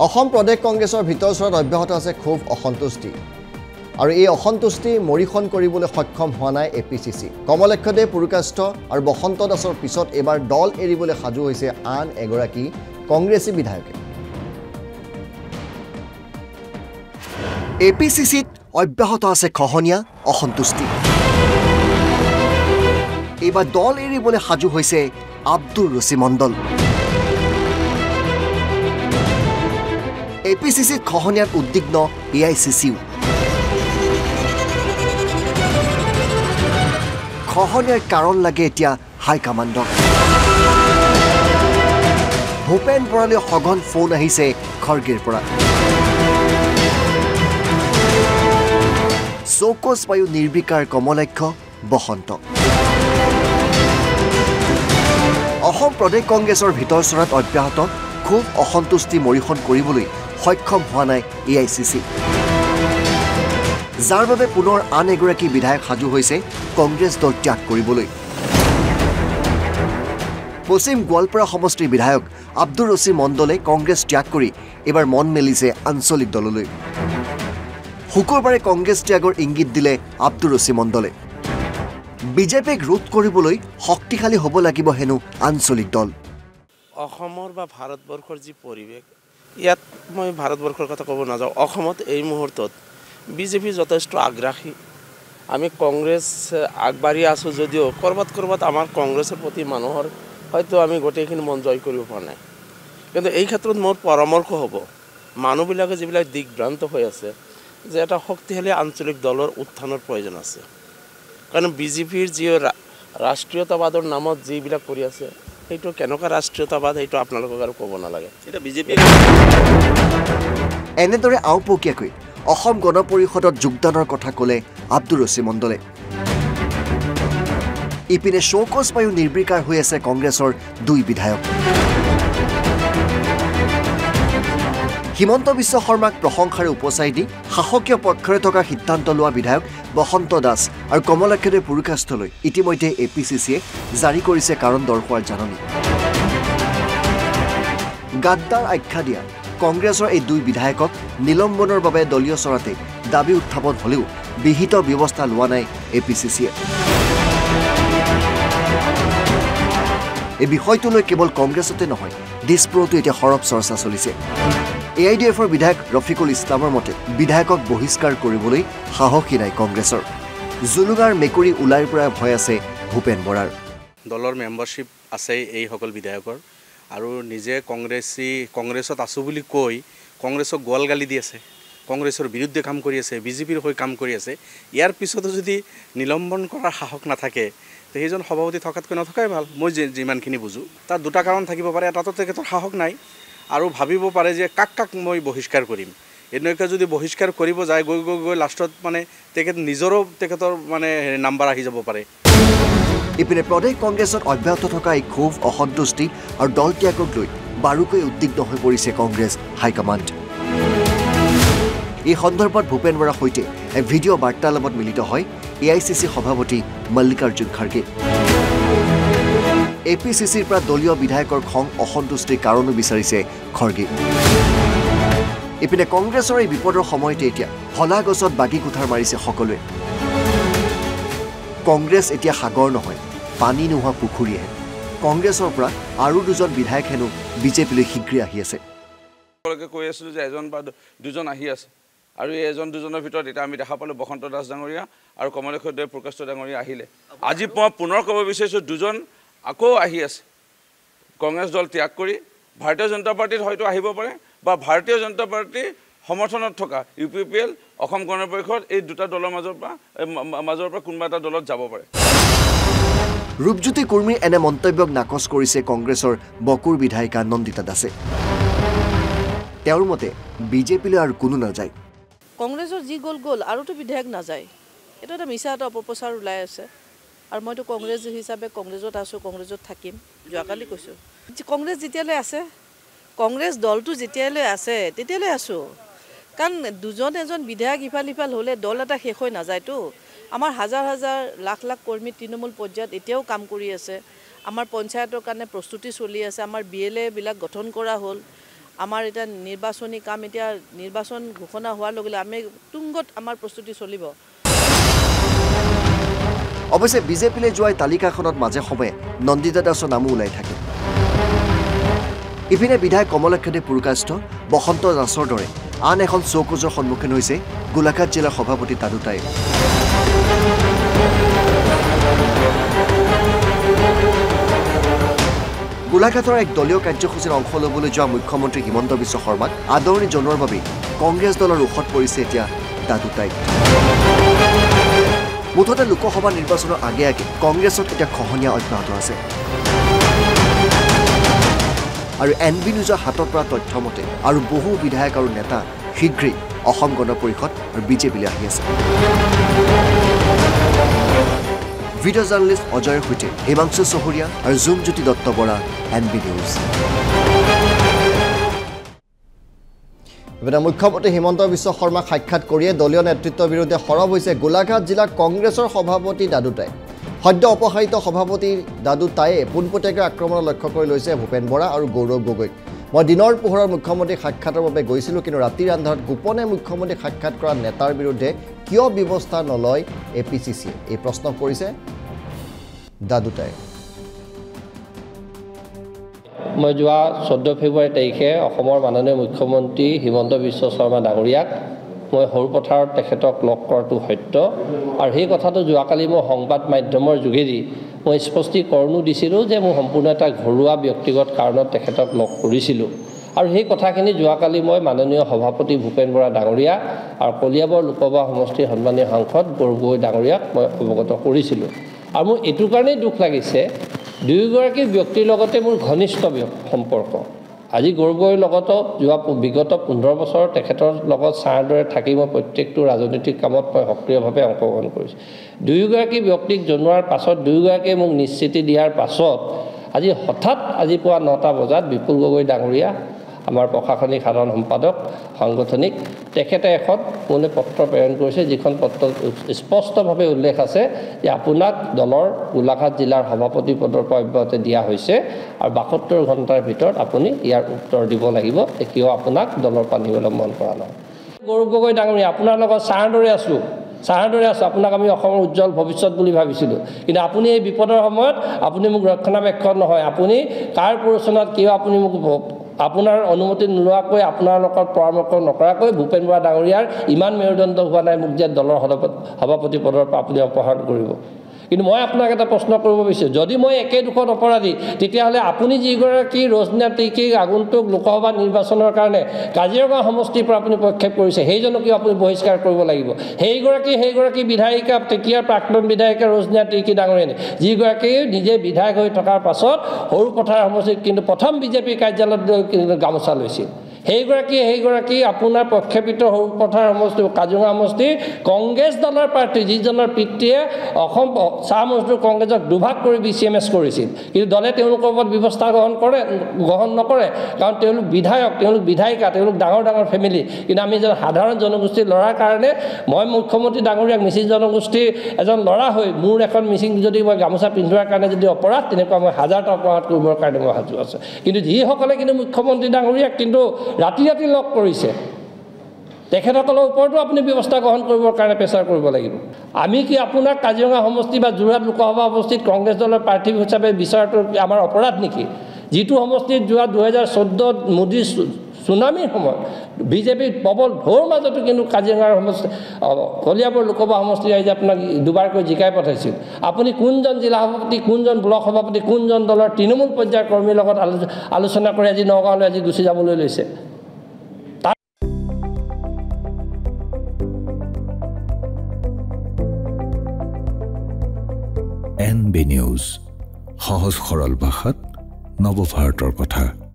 অসম প্ৰদেশ কংগ্ৰেছৰ ভিতৰচৰাত অব্যাহত আছে খুব অসন্তুষ্টি আৰু এই অসন্তুষ্টি মৰিখন কৰিবলৈ সক্ষম হোৱা নাই এপিচিচি কমলক্ষদে পুৰকাষ্ঠ আৰু বসন্ত দাসৰ পিছত এবাৰ দল এৰিবলৈ সাজু হৈছে আন এগৰাকী কংগ্ৰেছী বিধায়কে এপিচিচিত অব্যাহত আছে খহনীয়া অসন্তুষ্টি এবাৰ দল এৰিবলৈ সাজু হৈছে আব্দুৰ ৰছিদ মণ্ডল এপিচিচিত খহনীয়াত উদ্বিগ্ন এআইচিচিও খহনীয়াৰ কাৰণ লাগে এতিয়া হাইকমাণ্ডক ভূপেন বৰালৈ সঘন ফোন আহিছে খৰ্গেৰ পৰা চৌকছ বায়ু নিৰ্বিকাৰ কমলাক্ষ বসন্ত অসম প্ৰদেশ কংগ্ৰেছৰ ভিতৰচৰাত অব্যাহত খুব অসন্তুষ্টি মৰিখন কৰিবলৈ সক্ষম হোৱা নাই এআইচিচি যাৰ বাবে পুনৰ আন এগৰাকী বিধায়ক সাজু হৈছে কংগ্ৰেছ দল ত্যাগ কৰিবলৈ পশ্চিম গোৱালপাৰা সমষ্টিৰ বিধায়ক আব্দুৰ ৰছিদ মণ্ডলে কংগ্ৰেছ ত্যাগ কৰি এবাৰ মন মেলিছে আঞ্চলিক দললৈ শুকুৰবাৰে কংগ্ৰেছ ত্যাগৰ ইংগিত দিলে আব্দুৰ ৰছিদ মণ্ডলে বিজেপিক ৰোধ কৰিবলৈ শক্তিশালী হ'ব লাগিব হেনো আঞ্চলিক দল অসমৰ বা ভাৰতবৰ্ষৰ যি পৰিৱেশ ইয়াত মই ভাৰতবৰ্ষৰ কথা ক'ব নাযাওঁ অসমত এই মুহূৰ্তত বিজেপি যথেষ্ট আগ্ৰাসী আমি কংগ্ৰেছ আগবাঢ়ি আছোঁ যদিও ক'ৰবাত আমাৰ কংগ্ৰেছৰ প্ৰতি মানুহৰ হয়তো আমি গোটেইখিনি মন জয় কৰিব পৰা নাই কিন্তু এই ক্ষেত্ৰত মোৰ পৰামৰ্শ হ'ব মানুহবিলাকে যিবিলাক দিগভ্ৰান্ত হৈ আছে যে এটা শক্তিশালী আঞ্চলিক দলৰ উত্থানৰ প্ৰয়োজন আছে কাৰণ বিজেপিৰ যি ৰাষ্ট্ৰীয়তাবাদৰ নামত যিবিলাক কৰি আছে সেইটো কেনেকুৱা ৰাষ্ট্ৰীয়তাবাদ সেইটো আপোনালোকক আৰু ক'ব নালাগে এটা বিজেপি এনেদৰে আওপকীয়াকৈ অসম গণ পৰিষদত যোগদানৰ কথা ক'লে আব্দুৰ ৰছিদ মণ্ডলে ইপিনে চৌকছ বায়ু নিৰ্বিকাৰ হৈ আছে কংগ্ৰেছৰ দুই বিধায়ক হিমন্ত বিশ্ব শৰ্মাক প্ৰশংসাৰে উপচাই দি শাসকীয় পক্ষৰে থকা সিদ্ধান্ত লোৱা বিধায়ক বসন্ত দাস আৰু কমলাক্ষদে পুৰকাষ্ঠলৈ ইতিমধ্যে এপিচিচিয়ে জাৰি কৰিছে কাৰণ দৰ্শোৱাৰ জাননী গাদ্দাৰ আখ্যা দিয়া কংগ্ৰেছৰ এই দুই বিধায়কক নিলম্বনৰ বাবে দলীয় চৰাতে দাবী উত্থাপন হ'লেও বিহিত ব্যৱস্থা লোৱা নাই এপিচিচিয়ে এই বিষয়টোলৈ কেৱল কংগ্ৰেছতে নহয় দিছপুৰতো এতিয়া সৰব চৰ্চা চলিছে এআইডিএফৰ বিধায়ক ৰফিকুল ইছলামৰ মতে বিধায়কক বহিষ্কাৰ কৰিবলৈ সাহসী নাই কংগ্ৰেছৰ জুলুঙাৰ মেকুৰী ওলাই পৰা ভয় আছে ভূপেন বৰাৰ দলৰ মেম্বাৰশ্বিপ আছে এইসকল বিধায়কৰ আৰু নিজে কংগ্ৰেছত আছোঁ বুলি কৈ কংগ্ৰেছক গোৱাল গালি দি আছে কংগ্ৰেছৰ বিৰুদ্ধে কাম কৰি আছে বিজেপিৰ হৈ কাম কৰি আছে ইয়াৰ পিছতো যদি নিলম্বন কৰাৰ সাহস নাথাকে সেইজন সভাপতি থকাতকৈ নথকাই ভাল মই যিমানখিনি বুজোঁ তাৰ দুটা কাৰণ থাকিব পাৰে এটাতো তেখেতৰ সাহস নাই আৰু ভাবিব পাৰে যে কাক মই বহিষ্কাৰ কৰিম এনেকৈ যদি বহিষ্কাৰ কৰিব যায় গৈ লাষ্টত মানে তেখেতৰ মানে নাম্বাৰ আহি যাব পাৰে ইপিনে প্ৰদেশ কংগ্ৰেছত অব্যাহত থকা এই ক্ষোভ অসন্তুষ্টি আৰু দল ত্যাগক লৈ বাৰুকৈ উদ্বিগ্ন হৈ পৰিছে কংগ্ৰেছ হাইকমাণ্ড এই সন্দৰ্ভত ভূপেন বৰাৰ সৈতে এক ভিডিঅ' বাৰ্তালাপত মিলিত হয় এআইচিচি সভাপতি মল্লিকাৰ্জুন খাৰ্গে এপিচিচিৰ পৰা দলীয় বিধায়কৰ খং অসন্তুষ্টিৰ কাৰণো বিচাৰিছে খৰ্গে ইপিনে কংগ্ৰেছৰ এই বিপদৰ সময়তে এতিয়া হলা গছত বাগি কুঠাৰ মাৰিছে সকলোৱে কংগ্ৰেছ এতিয়া সাগৰ নহয় পানী নোহোৱা পুখুৰীহে কংগ্ৰেছৰ পৰা আৰু দুজন বিধায়ক হেনো বিজেপিলৈ শীঘ্ৰে আহি আছে কৈ আছিলোঁ যে এজন বা দুজন আহি আছে আৰু এই এজন দুজনৰ ভিতৰত এতিয়া আমি দেখা পালোঁ বসন্ত দাস ডাঙৰীয়া আৰু কমলেশ্বৰ পুৰকাষ্ঠ ডাঙৰীয়া আহিলে আজি মই পুনৰ ক'ব বিচাৰিছোঁ দুজন আকৌ আহি আছে কংগ্ৰেছ দল ত্যাগ কৰি ভাৰতীয় জনতা পাৰ্টিত হয়তো আহিব পাৰে বা ভাৰতীয় জনতা পাৰ্টিৰ সমৰ্থনত থকা UPPL অসম গণ পৰিষদ এই দুটা দলৰ মাজৰ পৰা কোনোবা এটা দলত যাব পাৰে ৰূপজ্যোতি কুৰ্মীৰ এনে মন্তব্যক নাকচ কৰিছে কংগ্ৰেছৰ বকুৰ বিধায়িকা নন্দিতা দাসে তেওঁৰ মতে বিজেপিলৈ আৰু কোনো নাযায় কংগ্ৰেছৰ যি গ'ল আৰুতো বিধায়ক নাযায় এইটো এটা মিছা এটা অপপ্ৰচাৰ ওলাই আছে আৰু মইতো কংগ্ৰেছ হিচাপে কংগ্ৰেছত আছোঁ কংগ্ৰেছত থাকিম যোৱাকালি কৈছোঁ কংগ্ৰেছ যেতিয়ালৈ আছে কংগ্ৰেছ দলটো যেতিয়ালৈ আছে তেতিয়ালৈ আছোঁ কাৰণ এজন বিধায়ক ইফাল হ'লে দল এটা শেষ হৈ নাযায়তো আমাৰ হাজাৰ লাখ কৰ্মী তৃণমূল পৰ্যায়ত এতিয়াও কাম কৰি আছে আমাৰ পঞ্চায়তৰ কাৰণে প্ৰস্তুতি চলি আছে আমাৰ BLA বিলাক গঠন কৰা হ'ল আমাৰ এতিয়া নিৰ্বাচনী কাম এতিয়া নিৰ্বাচন ঘোষণা হোৱাৰ লগে লগে আমি তুংগত আমাৰ প্ৰস্তুতি চলিব অৱশ্যে বিজেপিলৈ যোৱা তালিকাখনত মাজে সময়ে নন্দিতা দাসৰ নামো ওলাই থাকে ইপিনে বিধায়ক কমলাক্ষী পুৰকাষ্ঠ বসন্ত দাসৰ দৰে আন এখন চৌকুজৰ সন্মুখীন হৈছে গোলাঘাট জিলাৰ সভাপতি দাদু তায়েব গোলাঘাটৰ এক দলীয় কাৰ্যসূচীৰ অংশ ল'বলৈ যোৱা মুখ্যমন্ত্ৰী হিমন্ত বিশ্ব শৰ্মাক আদৰণি জনোৱাৰ বাবে কংগ্ৰেছ দলৰ ৰোষত পৰিছে এতিয়া দাদু তায়েব মুঠতে লোকসভা নিৰ্বাচনৰ আগে আগে কংগ্ৰেছত এতিয়া খহনীয়া অব্যাহত আছে আৰু NB নিউজৰ হাতত পৰা তথ্য মতে আৰু বহু বিধায়ক আৰু নেতা শীঘ্ৰেই অসম গণ পৰিষদ আৰু বিজেপিলৈ আহি আছে ভিডিঅ' জাৰ্নেলিষ্ট অজয়ৰ সৈতে হিমাংশু চহৰীয়া আৰু জুমজ্যোতি দত্ত বৰা NB নিউজ ইপিনে মুখ্যমন্ত্ৰী হিমন্ত বিশ্ব শৰ্মাক সাক্ষাৎ কৰিয়ে দলীয় নেতৃত্বৰ বিৰুদ্ধে সৰব হৈছে গোলাঘাট জিলা কংগ্ৰেছৰ সভাপতি দাদু তায়েব সদ্য অপসাৰিত সভাপতি দাদু তায়েব পোনপটীয়াকৈ আক্ৰমণৰ লক্ষ্য কৰি লৈছে ভূপেন বৰা আৰু গৌৰৱ গগৈক মই দিনৰ পোহৰৰ মুখ্যমন্ত্ৰীক সাক্ষাতৰ বাবে গৈছিলোঁ কিন্তু ৰাতিৰ আন্ধাৰত গোপনে মুখ্যমন্ত্ৰীক সাক্ষাৎ কৰা নেতাৰ বিৰুদ্ধে কিয় ব্যৱস্থা নলয় APCC এই প্ৰশ্ন কৰিছে দাদু তায়েব মই যোৱা 14 ফেব্ৰুৱাৰী তাৰিখে অসমৰ মাননীয় মুখ্যমন্ত্ৰী হিমন্ত বিশ্ব শৰ্মা ডাঙৰীয়াক মই সৰুপথাৰত তেখেতক লগ কৰাটো সত্য আৰু সেই কথাটো যোৱাকালি মই সংবাদ মাধ্যমৰ যোগেদি মই স্পষ্টীকৰণো দিছিলোঁ যে মই সম্পূৰ্ণ এটা ঘৰুৱা ব্যক্তিগত কাৰণত তেখেতক লগ কৰিছিলোঁ আৰু সেই কথাখিনি যোৱাকালি মই মাননীয় সভাপতি ভূপেন বৰা ডাঙৰীয়া আৰু কলিয়াবৰ লোকসভা সমষ্টিৰ সন্মানীয় সাংসদ গৌৰৱ গগৈ ডাঙৰীয়াক মই অৱগত কৰিছিলোঁ আৰু মোৰ এইটো কাৰণেই দুখ লাগিছে দুয়োগৰাকী ব্যক্তিৰ লগতে মোৰ ঘনিষ্ঠ সম্পৰ্ক আজি গৌৰৱ গগৈৰ লগত যোৱা বিগত 15 বছৰ তেখেতৰ লগত ছাৰ দৰে থাকি মই প্ৰত্যেকটো ৰাজনৈতিক কামত মই সক্ৰিয়ভাৱে অংশগ্ৰহণ কৰিছোঁ দুয়োগৰাকী ব্যক্তিক জনোৱাৰ পাছত দুয়োগৰাকীয়ে মোক নিশ্চিতি দিয়াৰ পাছত আজি হঠাৎ আজি পুৱা 9টা বজাত বিপুল গগৈ ডাঙৰীয়া আমাৰ প্ৰশাসনিক সাধাৰণ সম্পাদক সাংগঠনিক তেখেতে এখন মোলৈ পত্ৰ প্ৰেৰণ কৰিছে যিখন পত্ৰত স্পষ্টভাৱে উল্লেখ আছে যে আপোনাক দলৰ গোলাঘাট জিলাৰ সভাপতি পদৰ পৰা অব্যাহতি দিয়া হৈছে আৰু 72 ঘণ্টাৰ ভিতৰত আপুনি ইয়াৰ উত্তৰ দিব লাগিব যে কিয় আপোনাক দলৰ পৰা নিলম্বন কৰা নহয় গৌৰৱ গগৈ ডাঙৰীয়া আপোনাৰ লগত ছাৰ দৰে আছোঁ আপোনাক আমি অসমৰ উজ্জ্বল ভৱিষ্যত বুলি ভাবিছিলোঁ কিন্তু আপুনি এই বিপদৰ সময়ত আপুনি মোক ৰক্ষণাবেক্ষণ নহয় আপুনি কাৰ প্ৰৰোচনাত কিয় আপুনি মোক আপোনাৰ অনুমতি নোলোৱাকৈ আপোনাৰ লগত পৰামৰ্শ নকৰাকৈ ভূপেন বৰা ডাঙৰীয়াৰ ইমান মেৰুদণ্ড হোৱা নাই মোক যে দলৰ সভাপতি পদৰ পৰা আপুনি অপসাৰণ কৰিব কিন্তু মই আপোনাক এটা প্ৰশ্ন কৰিব বিচাৰিছোঁ যদি মই একে দুখত অপৰাধী তেতিয়াহ'লে আপুনি যিগৰাকী ৰজনীয়া তিৰ্কীক আগন্তুক লোকসভা নিৰ্বাচনৰ কাৰণে কাজিৰঙা সমষ্টিৰ পৰা আপুনি প্ৰক্ষেপ কৰিছে সেইজনক আপুনি বহিষ্কাৰ কৰিব লাগিব সেইগৰাকী বিধায়িকা তেতিয়াৰ প্ৰাক্তন বিধায়িকা ৰজনীয়া তিৰ্কী ডাঙৰীয়ানী যিগৰাকী নিজে বিধায়ক হৈ থকাৰ পাছত সৰুপথাৰ সমষ্টিত কিন্তু প্ৰথম বিজেপি কাৰ্যালয়ত গামোচা লৈছিল সেইগৰাকী আপোনাৰ প্ৰক্ষেপিত সৰুপথাৰ সমষ্টি কাজিৰঙা সমষ্টি কংগ্ৰেছ দলৰ প্ৰাৰ্থী যিজনৰ পিতৃয়ে অসম চাহ মজদুৰ কংগ্ৰেছক দুভাগ কৰি BCMS কৰিছিল কিন্তু দলে তেওঁলোকৰ ওপৰত ব্যৱস্থা গ্ৰহণ নকৰে কাৰণ তেওঁলোক বিধায়ক তেওঁলোক বিধায়িকা তেওঁলোক ডাঙৰ ফেমিলি কিন্তু আমি এজন সাধাৰণ জনগোষ্ঠীৰ ল'ৰাৰ কাৰণে মই মুখ্যমন্ত্ৰী ডাঙৰীয়াক মিচিং জনগোষ্ঠীৰ এজন ল'ৰা হৈ মোৰ এখন মিচিং যদি মই গামোচা পিন্ধোৱাৰ কাৰণে যদি অপৰাধ তেনেকুৱা মই হাজাৰটা অপৰাধ কৰিবৰ কাৰণে মই সাজু আছে কিন্তু যিসকলে কিন্তু মুখ্যমন্ত্ৰী ডাঙৰীয়াক কিন্তু ৰাতি লগ কৰিছে তেখেতসকলৰ ওপৰতো আপুনি ব্যৱস্থা গ্ৰহণ কৰিবৰ কাৰণে প্ৰেচাৰ কৰিব লাগিব আমি কি আপোনাক কাজিৰঙা সমষ্টি বা যোৰহাট লোকসভা সমষ্টিত কংগ্ৰেছ দলৰ প্ৰাৰ্থী হিচাপে বিচাৰটো আমাৰ অপৰাধ নেকি যিটো সমষ্টিত যোৱা 2014 মোদী সুনামিৰ সময়ত বিজেপিৰ প্ৰবল ঢৌৰ মাজতো কিন্তু কাজিৰঙাৰ সমষ্টি কলিয়াবৰ লোকসভা সমষ্টি ৰাইজে আপোনাক দুবাৰকৈ জিকাই পঠাইছিল আপুনি কোনজন জিলা সভাপতি কোনজন ব্লক সভাপতি কোনজন দলৰ তৃণমূল পৰ্যায়ৰ কৰ্মীৰ লগত আলোচনা কৰি আজি নগাঁৱলৈ আজি গুচি যাবলৈ লৈছে NB নিউজ সহজ সৰল ভাষাত নৱভাৰতৰ কথা